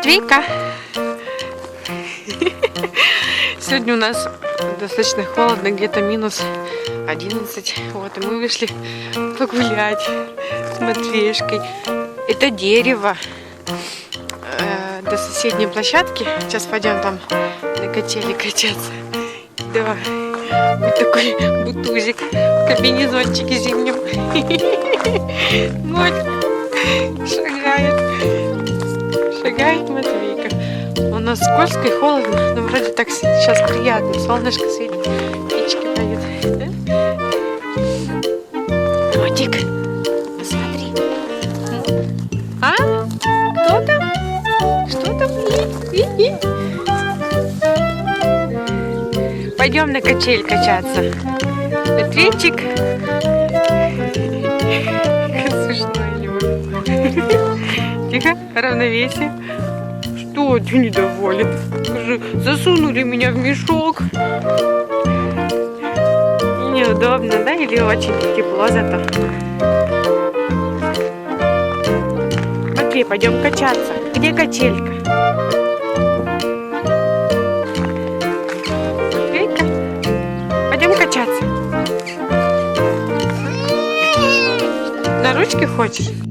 Матвейка. Сегодня у нас достаточно холодно, где-то минус 11. Вот, и мы вышли погулять с Матвеюшкой. Это дерево до соседней площадки. Сейчас пойдем там на качели качаться. Да, вот такой бутузик в комбинезончике зимнем. Вот, шагает Матвейка. У нас скользко и холодно, но вроде так сейчас приятно. Солнышко светит, птички поют. Да? Котик, посмотри. А? Кто там? Что там? Пойдем на качель качаться. Матвейчик. Как смешно его. Тихо, равновесие. Что ты недоволен? Скажи, засунули меня в мешок. Неудобно, да? Или очень тепло зато? Матвей, пойдем качаться. Где качелька? Матвейка, пойдем качаться. На ручке хочешь?